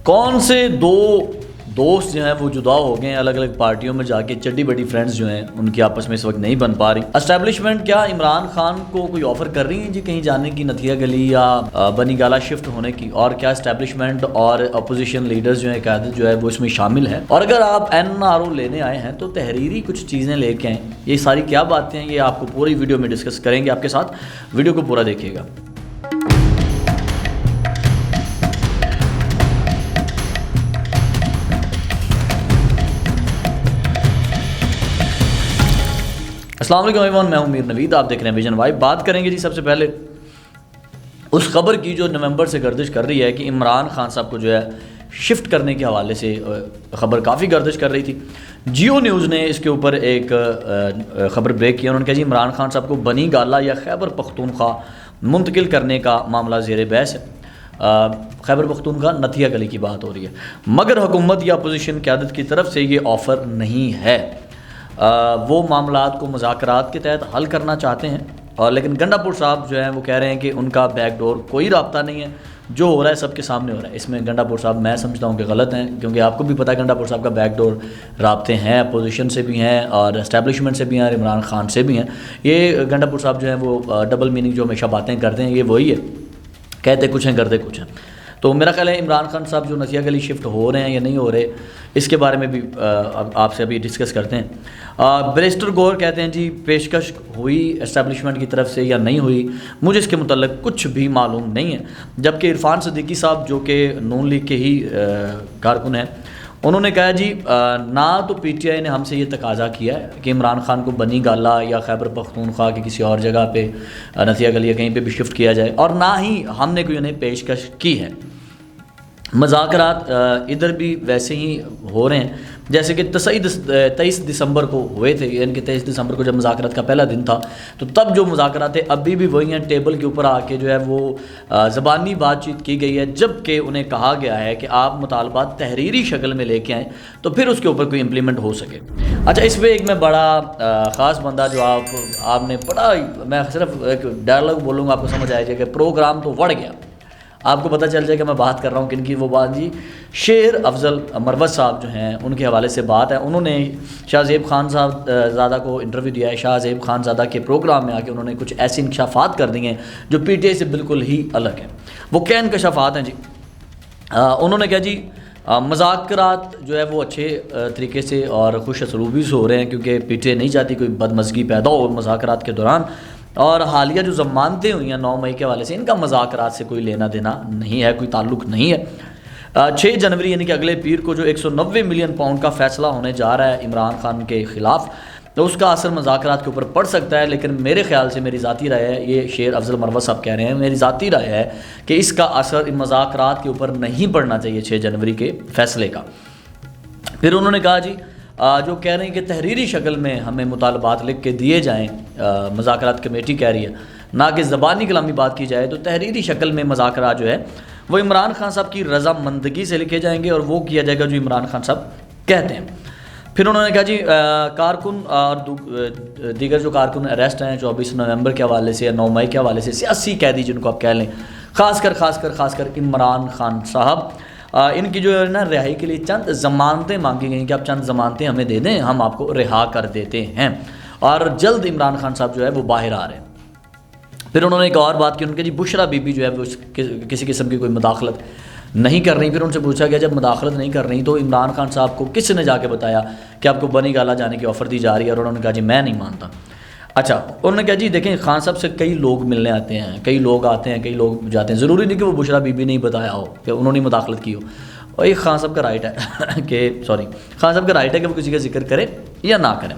कौन से दो दोस्त जो हैं वो जुदा हो गए हैं, अलग अलग पार्टियों में जाके चड्डी बड़ी फ्रेंड्स जो हैं उनकी आपस में इस वक्त नहीं बन पा रही। एस्टेब्लिशमेंट क्या इमरान खान को कोई ऑफर कर रही है जी कहीं जाने की, नथिया गली या बनी गाला शिफ्ट होने की, और क्या एस्टेब्लिशमेंट और अपोजिशन लीडर्स जो है, क़यादत जो है वो इसमें शामिल है। और अगर आप NRO लेने आए हैं तो तहरीरी कुछ चीज़ें लेके आएँ। ये सारी क्या बातें हैं ये आपको पूरी वीडियो में डिस्कस करेंगे आपके साथ, वीडियो को पूरा देखिएगा। अस्सलाम वालेकुम एवरीवन, मैं हूं मीर नवीद, आप देख रहे हैं विजन वाइब। बात करेंगे जी सबसे पहले उस खबर की जो नवंबर से गर्दिश कर रही है कि इमरान खान साहब को जो है शिफ्ट करने के हवाले से खबर काफ़ी गर्दिश कर रही थी। जियो न्यूज़ ने इसके ऊपर एक ख़बर ब्रेक किया। उन्होंने कहा जी इमरान खान साहब को बनी गाला या खैबर पख्तूनख्वा मुंतकिल करने का मामला ज़ेर बहस है। खैबर पख्तूनख्वा नथिया गली की बात हो रही है, मगर हुकूमत या अपोजिशन क़यादत की तरफ से ये ऑफ़र नहीं है। वो मामलात को मुज़ाकरात के तहत हल करना चाहते हैं, और लेकिन गंडापुर साहब जो हैं वो कह रहे हैं कि उनका बैकडोर कोई राब्ता नहीं है, जो हो रहा है सबके सामने हो रहा है। इसमें गंडापुर साहब मैं समझता हूँ कि गलत हैं, क्योंकि आपको भी पता है गंडापुर साहब का बैकडोर राब्ते हैं, अपोजिशन से भी हैं और एस्टेब्लिशमेंट से भी हैं और इमरान खान से भी हैं। ये गंडापुर साहब जो हैं वो डबल मीनिंग जो हमेशा बातें करते हैं, ये वही है, कहते कुछ हैं करते कुछ हैं। तो मेरा ख्याल है इमरान खान साहब जो नथिया गली शिफ्ट हो रहे हैं या नहीं हो रहे, इसके बारे में भी आपसे अभी डिस्कस करते हैं। बैरिस्टर गौर कहते हैं जी पेशकश हुई एस्टेब्लिशमेंट की तरफ से या नहीं हुई, मुझे इसके मुतल्लिक़ कुछ भी मालूम नहीं है। जबकि इरफान सिद्दीकी साहब जो कि नून लीग के ही कारकुन हैं, उन्होंने कहा जी ना तो PTI ने हमसे ये तकाजा किया है कि इमरान खान को बनी गाला या खैबर पख्तूनख्वा की किसी और जगह पे नथिया गली या कहीं पे भी शिफ्ट किया जाए, और ना ही हमने कोई उन्हें पेशकश की है। मुज़ाकरात इधर भी वैसे ही हो रहे हैं जैसे कि 23 दिसंबर को हुए थे, यानी कि 23 दिसंबर को जब मुज़ाकरात का पहला दिन था, तो तब जो मुज़ाकरात थे अभी भी वही हैं, टेबल के ऊपर आके जो है वो ज़बानी बातचीत की गई है, जबकि उन्हें कहा गया है कि आप मुतालबात तहरीरी शक्ल में लेके आएँ तो फिर उसके ऊपर कोई इम्प्लीमेंट हो सके। अच्छा, इस पर एक मैं बड़ा ख़ास बंदा जो आपने बड़ा, मैं सिर्फ एक डायलॉग बोलूँगा आपको समझ आ जाएगा, प्रोग्राम तो बढ़ गया, आपको पता चल जाएगा मैं बात कर रहा हूँ किनकी। वो बात जी शेर अफजल मरवत साहब जो हैं उनके हवाले से बात है। उन्होंने शाहज़ेब खान साहब ज़ादा को इंटरव्यू दिया है। शाहज़ेब खान ज़ादा के प्रोग्राम में आके उन्होंने कुछ ऐसी इंकशाफात कर दिए हैं जो PTI से बिल्कुल ही अलग है। वो क्या इंकशाफात हैं जी? उन्होंने कहा जी मुज़ाकरात जो है वो अच्छे तरीके से और खुश असलूबी से हो रहे हैं, क्योंकि PTI नहीं चाहती कोई बदमज़गी पैदा हो मुज़ाकरात के दौरान। और हालिया जो ज़मानतें हुई हैं 9 मई के हवाले से, इनका मुज़ाकरात से कोई लेना देना नहीं है, कोई ताल्लुक़ नहीं है। 6 जनवरी यानी कि अगले पीर को जो 190 मिलियन पाउंड का फ़ैसला होने जा रहा है इमरान खान के ख़िलाफ़, तो उसका असर मुज़ाकरात के ऊपर पड़ सकता है। लेकिन मेरे ख़्याल से, मेरी ज़ाती राय है, ये शेर अफजल मरवत साहब कह रहे हैं, मेरी ज़ाती राय है कि इसका असर इन मुज़ाकरात के ऊपर नहीं पड़ना चाहिए 6 जनवरी के फ़ैसले का। फिर उन्होंने कहा जी जो कह रहे हैं कि तहरीरी शक्ल में हमें मुतालबात लिख के दिए जाएँ, मुज़ाकरात कमेटी कह रही है, ना कि ज़बानी कलामी बात की जाए, तो तहरीरी शक्ल में मुज़ाकरात जो है वो इमरान खान साहब की रज़ामंदगी से लिखे जाएंगे और वो किया जाएगा जो इमरान खान साहब कहते हैं। फिर उन्होंने कहा जी कारकुन और दीगर जो कारकुन अरेस्ट हैं 24 नवंबर के हवाले से या 9 मई के हवाले से, सियासी कैदी जिनको आप कह लें, खासकर इमरान खान साहब, इनकी जो है ना रिहाई के लिए चंद ज़मानतें मांगी गई कि आप चंद ज़मानतें हमें दे दें, हम आपको रिहा कर देते हैं, और जल्द इमरान खान साहब जो है वो बाहर आ रहे हैं। फिर उन्होंने एक और बात की, उनके जी बुशरा बीबी जो है वो किसी किस्म की कोई मुदाखलत नहीं कर रही। फिर उनसे पूछा गया जब मुदाखलत नहीं कर रही तो इमरान खान साहब को किसने जाके बताया कि आपको बनी गाला जाने की ऑफ़र दी जा रही है? और उन्होंने कहा जी मैं नहीं मानता। अच्छा, उन्होंने कहा जी देखें खान साहब से कई लोग मिलने आते हैं, कई लोग आते हैं, कई लोग जाते हैं, ज़रूरी नहीं कि वो बुशरा बीबी नहीं बताया हो कि उन्होंने मुदाखलत की हो। और ये खान साहब का राइट है कि खान साहब का राइट है कि वो किसी का जिक्र करें या ना करें।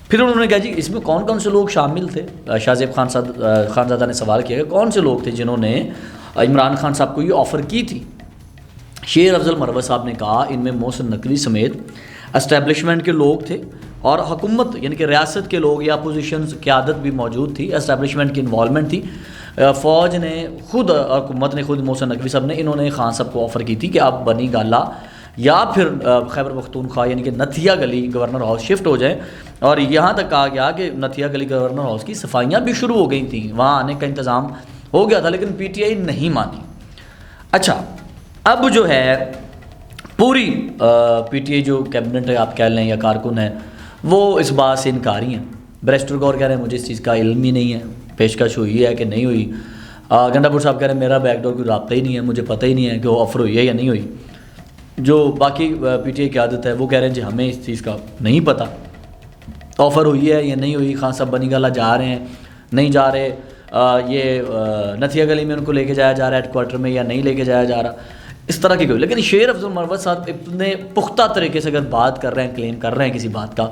फिर उन्होंने कहा जी इसमें कौन कौन से लोग शामिल थे? शाहज़ेब खानज़ादा ने सवाल किया कि कौन से लोग थे जिन्होंने इमरान खान साहब को ये ऑफ़र की थी? शेर अफजल मरवत साहब ने कहा इनमें मोहसिन नकवी समेत एस्टेब्लिशमेंट के लोग थे और हुकूमत यानी कि रियासत के लोग या अपोजिशन क़यादत भी मौजूद थी, एस्टेब्लिशमेंट की इन्वॉल्वमेंट थी। फ़ौज ने खुद और हुकूमत ने खुद, मोहसिन नकवी साहब ने, इन्होंने खान साहब को ऑफ़र की थी कि आप बनी गाला या फिर खैबर पख्तूनख्वा यानी कि नथिया गली गवर्नर हाउस शिफ्ट हो जाएं। और यहाँ तक कहा गया कि नथिया गली गवर्नर हाउस की सफाइयाँ भी शुरू हो गई थी, वहाँ आने का इंतज़ाम हो गया था, लेकिन PTI नहीं मानी। अच्छा, अब जो है पूरी पीटीआई जो कैबिनेट है आप कह लें या कारकुन है वो इस बात से इनकारी हैं। बैरिस्टर गौर कह रहे हैं मुझे इस चीज़ का इल्म ही नहीं है, पेशकश हुई है कि नहीं हुई। गंडापुर साहब कह रहे हैं मेरा बैकडोर कोई रब्ता ही नहीं है, मुझे पता ही नहीं है कि वो ऑफ़र हुई है या नहीं हुई। जो बाकी पीटीआई की आदत है वो कह रहे हैं जी हमें इस चीज़ का नहीं पता ऑफ़र हुई है या नहीं हुई। खान साहब बनी गाला जा रहे हैं नहीं जा रहे, ये नथिया गली में उनको लेके जाया जा रहा है हेडक्वार्टर में या नहीं लेके जाया जा रहा, इस तरह की कोई। लेकिन शेर अफजल मरवत साहब इतने पुख्ता तरीके से अगर बात कर रहे हैं, क्लेम कर रहे हैं किसी बात का,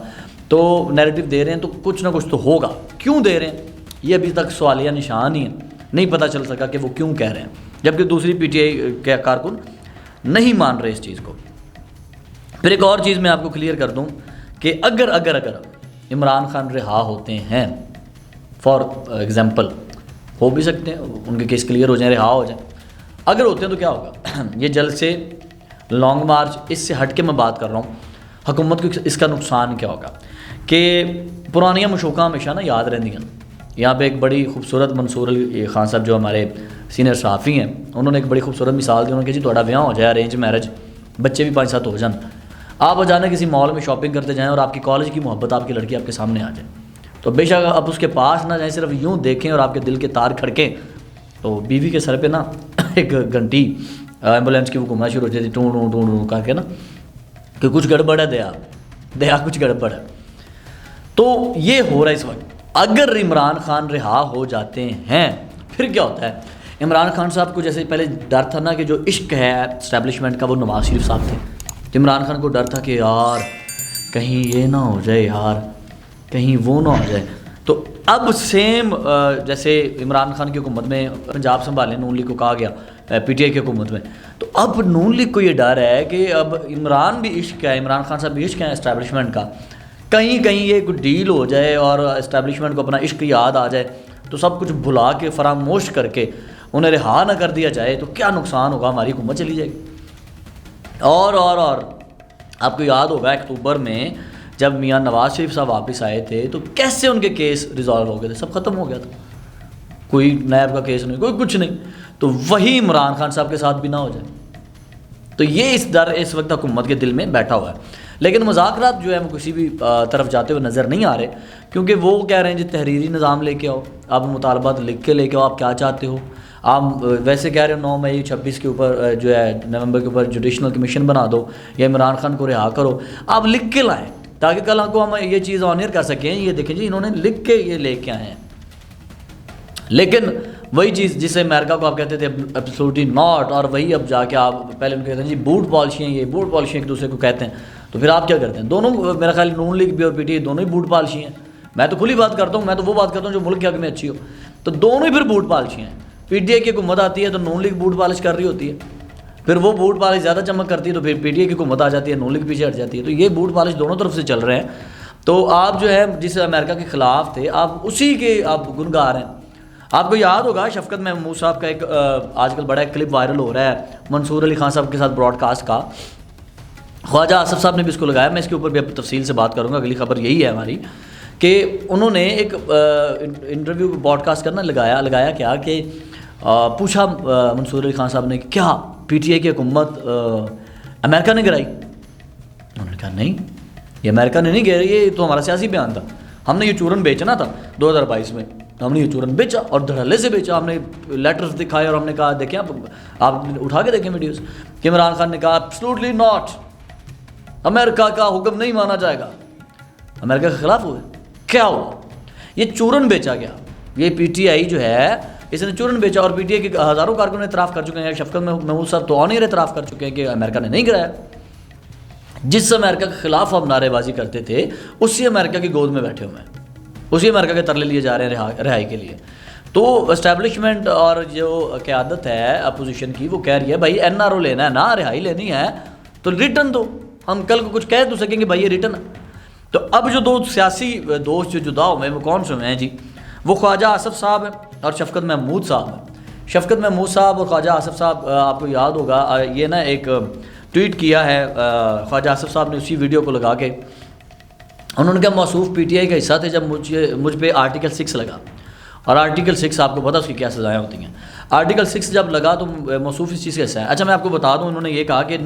तो नैरेटिव दे रहे हैं तो कुछ ना कुछ तो होगा। क्यों दे रहे हैं ये अभी तक सवालिया निशान ही है, नहीं पता चल सका कि वो क्यों कह रहे हैं, जबकि दूसरी पीटीआई के कारकुन नहीं मान रहे इस चीज़ को। फिर एक और चीज़ मैं आपको क्लियर कर दूं कि अगर अगर अगर इमरान खान रिहा होते हैं, फॉर एग्ज़ाम्पल हो भी सकते हैं उनके केस क्लियर हो जाए, रिहा हो जाए, अगर होते हैं तो क्या होगा ये जल्द से लॉन्ग मार्च, इससे हट के मैं बात कर रहा हूँ, हुकूमत को इसका नुकसान क्या होगा कि पुरानियाँ मशूक़ां हमेशा ना याद रहंदियां। यहाँ पे एक बड़ी खूबसूरत मंसूर अली खान साहब जो हमारे सीनियर सहाफ़ी हैं उन्होंने एक बड़ी खूबसूरत मिसाल दी। उन्होंने कहा जी थोड़ा ब्याह हो जाए, अरेंज मैरिज, बच्चे भी 5-7 हो जाए, आप अचानक किसी मॉल में शॉपिंग करते जाएँ और आपकी कॉलेज की मोहब्बत आपकी लड़की आपके सामने आ जाए, तो बेशक आप उसके पास ना जाएँ, सिर्फ यूँ देखें और आपके दिल के तार खड़कें, तो बीवी के सर पे ना एक घंटी एम्बुलेंस की वो घूमना शुरू हो जाती, टूँ टूँ टूँ टूँ करके ना कि कुछ गड़बड़ है, दया कुछ गड़बड़ है। तो ये हो रहा है इस वक्त। अगर इमरान खान रिहा हो जाते हैं फिर क्या होता है? इमरान खान साहब को जैसे पहले डर था ना कि जो इश्क है इस्टेब्लिशमेंट का वो नवाज शरीफ साहब थे, तो इमरान खान को डर था कि यार कहीं ये ना हो जाए, यार कहीं वो ना हो जाए। तो अब सेम जैसे इमरान खान की हुकूमत में पंजाब संभाले नून लीग को कहा गया पीटीआई की हुकूमत में, तो अब नून लीग को ये डर है कि अब इमरान भी इश्क है, इमरान खान साहब भी इश्क है इस्टेब्लिशमेंट का, कहीं कहीं ये कोई डील हो जाए और इस्टेब्लिशमेंट को अपना इश्क याद आ जाए, तो सब कुछ भुला के फरामोश करके उन्हें रिहा ना कर दिया जाए, तो क्या नुकसान होगा, हमारी हुकूमत चली जाएगी। और आपको याद होगा अक्टूबर में जब मियां नवाज शरीफ साहब वापस आए थे तो कैसे उनके केस रिजॉल्व हो गए थे, सब ख़त्म हो गया था, कोई नैब का केस नहीं, कोई कुछ नहीं। तो वही इमरान खान साहब के साथ भी ना हो जाए, तो ये इस डर इस वक्त हुकूमत के दिल में बैठा हुआ है। लेकिन मुज़ाकरात जो है वो किसी भी तरफ जाते हुए नज़र नहीं आ रहे, क्योंकि वो कह रहे हैं जी तहरीरी निज़ाम लेके आओ, आप मुतालबात लिख के लेके आओ, आप क्या चाहते हो। आप वैसे कह रहे हो 9 मई 26 के ऊपर जो है नवंबर के ऊपर जुडिशनल कमीशन बना दो या इमरान खान को रिहा करो, आप लिख के लाएँ ताकि कल को हम ये चीज़ ऑनर कर सकें, ये देखें जी इन्होंने लिख के ये लेके आए हैं। लेकिन वही चीज़ जिसे अमेरिका को आप कहते थे एब्सोल्युटली नॉट, और वही अब जाके आप पहले उनको कहते हैं जी बूट पॉलिशियाँ, ये बूट पॉलिशियाँ एक दूसरे को कहते हैं, तो फिर आप क्या करते हैं? दोनों मेरा ख्याल नून लीग भी और पीटीआई दोनों ही बूट पॉलिशी हैं। मैं तो खुली बात करता हूँ, मैं तो वो बात करता हूँ जो मुल्क के हक में अच्छी हो, तो दोनों ही फिर बूट पॉलिशी हैं। पीटीआई की हुकूमत आती है तो नून लीग बूट पॉलिश कर रही होती है, फिर वो बूट पॉलिश ज़्यादा चमक करती है तो फिर पीटीआई की हुकूमत आ जाती है, नून लीग पीछे हट जाती है। तो ये बूट पॉलिश दोनों तरफ से चल रहे हैं। तो आप जो है जिस अमेरिका के ख़िलाफ़ थे आप उसी के आप गुनगार हैं। आपको याद होगा शफकत महमूद साहब का एक आजकल बड़ा एक क्लिप वायरल हो रहा है मंसूर अली खान साहब के साथ ब्रॉडकास्ट का, ख्वाजा आसिफ साहब ने भी इसको लगाया, मैं इसके ऊपर भी अब तफसील से बात करूँगा। अगली खबर यही है हमारी कि उन्होंने एक इंटरव्यू ब्रॉडकास्ट करना लगाया क्या कि पूछा मंसूर अली खान साहब ने क्या पीटीआई की हुकूमत अमेरिका ने गिराई? उन्होंने कहा नहीं, ये अमेरिका ने नहीं गिराई, ये तो हमारा सियासी बयान था, हमने ये चूरन बेचना था 2022 में, हमने ये चूरन बेचा और धड़ल्ले से बेचा। हमने लेटर्स दिखाए और हमने कहा देखें आप उठा के देखें वीडियोस कि इमरान खान ने कहा एब्सोल्युटली नॉट, अमेरिका का हुक्म नहीं माना जाएगा, अमेरिका के खिलाफ हुए। क्या हुआ? ये चूरन बेचा गया। ये पीटीआई जो है इसने चूरन बेचा और पीटीआई के हज़ारों कारकुन एतराफ़ कर चुके हैं, शफकत महमूद साहब तो ऑन एयर एतराफ़ कर चुके हैं कि अमेरिका ने नहीं गिराया। जिस अमेरिका के ख़िलाफ़ हम नारेबाजी करते थे उसी अमेरिका की गोद में बैठे हुए हैं, उसी अमेरिका के तरले लिए जा रहे हैं रिहाई के लिए। तो इस्टेब्लिशमेंट और जो क़यादत है अपोजिशन की वो कह रही है भाई एनआरओ लेना है ना, रिहाई लेनी है तो रिटर्न दो, हम कल को कुछ कह तो सकेंगे भाई ये रिटर्न है। तो अब जो दो सियासी दोस्त जो जुदा हुए हैं वो कौन से हुए हैं जी? वो ख्वाजा आसिफ साहब है और शफकत महमूद साहब है। शफकत महमूद साहब और ख्वाजा आसिफ साहब आपको याद होगा ये ना एक ट्वीट किया है ख्वाजा आसिफ साहब ने उसी वीडियो को लगा के, उन्होंने कहा मौसूफ पीटीआई का हिस्सा थे जब मुझ पे आर्टिकल 6 लगा, और आर्टिकल 6 आपको पता उसकी क्या सज़ाएँ होती हैं। आर्टिकल 6 जब लगा तो मौसूफ इस चीज़ का हिस्सा है। अच्छा मैं आपको बता दूं, उन्होंने ये कहा कि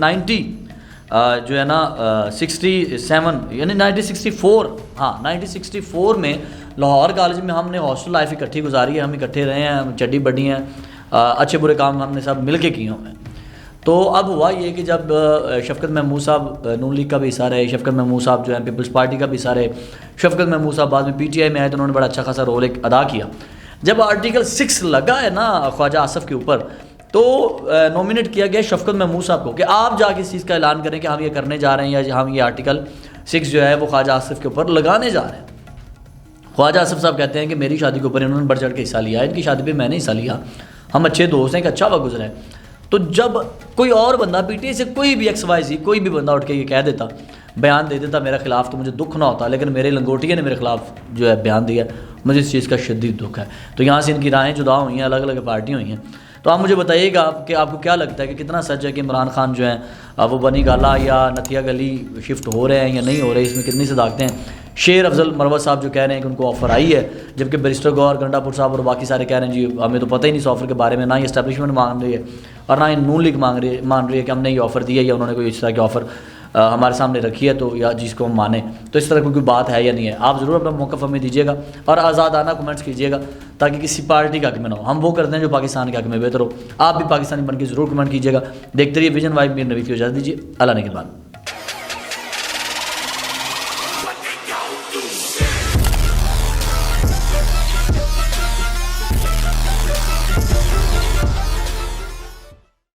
जो है ना 67 यानी 1964, हाँ 1964 में लाहौर कॉलेज में हमने हॉस्टल लाइफ इकट्ठी गुजारी है, हम इकट्ठे रहे हैं, हम चड्डी बड्डी हैं, अच्छे बुरे काम हमने सब मिल के किए हुए हैं। तो अब हुआ ये कि जब शफकत महमूद साहब नून लीग का भी हिस्सा रहे, शफकत महमूद साहब जो है पीपल्स पार्टी का भी हिस्सा रहे, शफकत महमूद साहब बाद में PTI में आए तो उन्होंने बड़ा अच्छा खासा रोल एक अदा किया। जब आर्टिकल 6 लगा है ना ख्वाजा आसफ़ के ऊपर, तो नॉमिनेट किया गया शफकत महमूद साहब को कि आप जाके इस चीज़ का ऐलान करें कि हम ये करने जा रहे हैं या हम ये आर्टिकल 6 जो है वो ख्वाजा आसफ़ के ऊपर लगाने जा रहे हैं। ख्वाजा आसफ़ साहब कहते हैं कि मेरी शादी के ऊपर इन्होंने बढ़ चढ़ के हिस्सा लिया, इनकी शादी पे मैंने हिस्सा लिया, हम अच्छे दोस्त हैं, एक अच्छा वक्त गुजरा है। तो जब कोई और बंदा PTI से कोई भी XYZ कोई भी बंदा उठ के ये कह देता, बयान दे देता मेरे ख़िलाफ़, तो मुझे दुख ना होता, लेकिन मेरे लंगोटिया ने मेरे ख़िलाफ़ जो है बयान दिया, मुझे इस चीज़ का शदीद दुख है। तो यहाँ से इनकी राहें जुदा हुई हैं, अलग अलग पार्टियाँ हुई हैं। तो आप मुझे बताइएगा कि आपको क्या लगता है कि कितना सच है कि इमरान खान जो हैं वो बनी गाला या नथिया गली शिफ्ट हो रहे हैं या नहीं हो रहे, इसमें कितनी सदाकतें हैं। शेर अफजल मरवत साहब जो कह रहे हैं कि उनको ऑफ़र आई है, जबकि बैरिस्टर गौहर गंडापुर साहब और बाकी सारे कह रहे हैं जी हमें तो पता ही नहीं इस ऑफ़र के बारे में, ना ही इस्टेब्लिशमेंट मांग रही है और ना ही नून लीग मान रही है कि हमने ये ऑफ़र दिया या उन्होंने कोई इस तरह की ऑफ़र हमारे सामने रखी है, तो या जिसको हम माने। तो इस तरह की कोई बात है या नहीं है, आप ज़रूर अपना मौक़िफ़ हमें दीजिएगा और आज़ादाना कमेंट्स कीजिएगा, ताकि किसी पार्टी का हक़ में ना हो। हम वो करते हैं जो पाकिस्तान के हक़ में बेहतर हो। आप भी पाकिस्तानी बन के ज़रूर कमेंट कीजिएगा। देखते रहिए विजन वाइब। मीर नवीद की इजाज़त दीजिए। अल्लाह ने के बाद।